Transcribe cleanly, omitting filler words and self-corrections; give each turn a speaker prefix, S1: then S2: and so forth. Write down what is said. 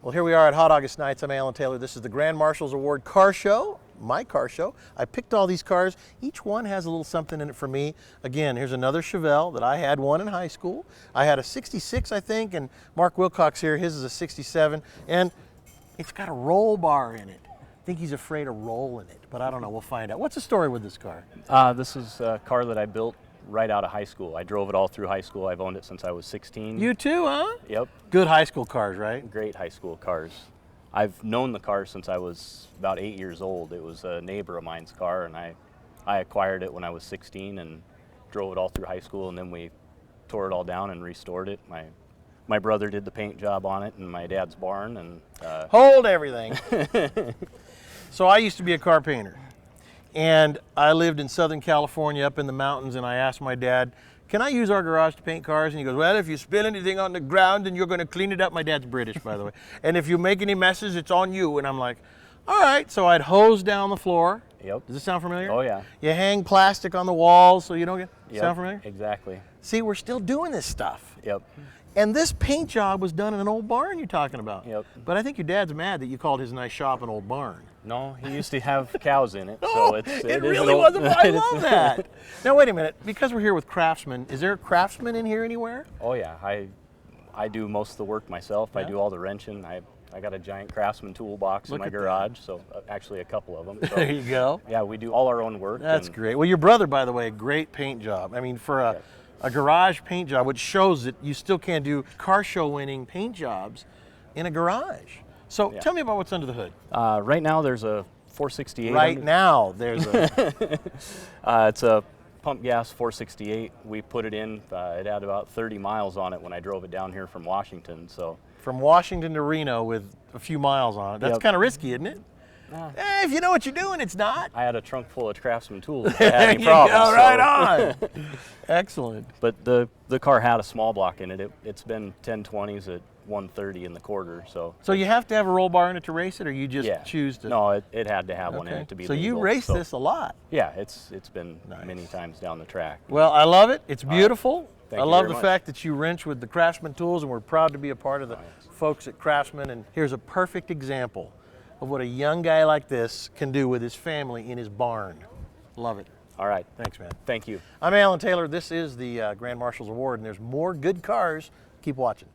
S1: Well, here we are at Hot August Nights. I'm Alan Taylor. This is the Grand Marshals Award car show, my car show. I picked all these cars. Each one has a little something in it for me. Again, here's another Chevelle that I had one in high school. I had a 66, I think, and Mark Wilcox here, his is a 67, and it's got a roll bar in it. I think he's afraid of rolling it, but I don't know. We'll find out. What's the story with this car?
S2: This is a car that I built right out of high school. I drove it all through high school. I've owned it since I was 16.
S1: You too, huh?
S2: Yep.
S1: Good high school cars, right?
S2: Great high school cars. I've known the car since I was about 8 years old. It was a neighbor of mine's car, and I acquired it when I was 16 and drove it all through high school, and then we tore it all down and restored it. My brother did the paint job on it in my dad's barn. And
S1: hold everything. So I used to be a car painter. And I lived in Southern California up in the mountains, and I asked my dad, can I use our garage to paint cars? And he goes, well, if you spill anything on the ground, then you're going to clean it up. My dad's British, by the way. And if you make any messes, it's on you. And I'm like, all right. So I'd hose down the floor.
S2: Yep.
S1: Does this sound familiar?
S2: Oh, yeah.
S1: You hang plastic on the walls so you don't get,
S2: Yep.
S1: sound familiar?
S2: Exactly.
S1: See, we're still doing this stuff.
S2: Yep.
S1: And this paint job was done in an old barn you're talking about.
S2: Yep.
S1: But I think your dad's mad that you called his nice shop an old barn.
S2: No, he used to have cows in it, so
S1: Oh,
S2: it
S1: it
S2: is
S1: really
S2: an old-
S1: wasn't. I love that. Now wait a minute, because we're here with craftsmen, is there a craftsman in here anywhere?
S2: Oh yeah, I do most of the work myself.
S1: Yeah.
S2: I do all the wrenching. I got a giant Craftsman toolbox
S1: Look
S2: in my
S1: at that.
S2: garage, so actually a couple of them. So,
S1: There you go.
S2: yeah, we do all our own work.
S1: That's
S2: and
S1: great. Well, your brother, by the way, a great paint job. I mean, for a garage paint job, which shows that you still can do car show winning paint jobs in a garage. So
S2: Yeah.
S1: tell me about what's under the hood.
S2: Right now there's a 468.
S1: Right now, there's a
S2: It's a pump gas 468. We put it in. It had about 30 miles on it when I drove it down here from Washington. So
S1: from Washington to Reno with a few miles on it. That's
S2: Yep.
S1: kind of risky, isn't it? If you know what you're doing, it's not.
S2: I had a trunk full of Craftsman tools. If I
S1: There
S2: had any
S1: you
S2: problems,
S1: go,
S2: so-
S1: right on. Excellent.
S2: But the car had a small block in it. It's been 1020s at 130 in the quarter. So
S1: So you have to have a roll bar in it to race it, or you just
S2: yeah.
S1: choose to?
S2: No, it had to have one in
S1: Okay.
S2: it to be
S1: So you
S2: legal.
S1: race
S2: So,
S1: this a lot.
S2: Yeah, it's been
S1: Nice.
S2: many times down the track.
S1: Well, I love it. It's beautiful.
S2: Thank
S1: I
S2: you
S1: love
S2: very
S1: the
S2: much.
S1: fact that you wrench with the Craftsman tools, and we're proud to be a part of the folks at Craftsman. And here's a perfect example of what a young guy like this can do with his family in his barn. Love it.
S2: All right.
S1: Thanks, man.
S2: Thank you.
S1: I'm Alan Taylor. This is the Grand Marshals Award, and there's more good cars. Keep watching.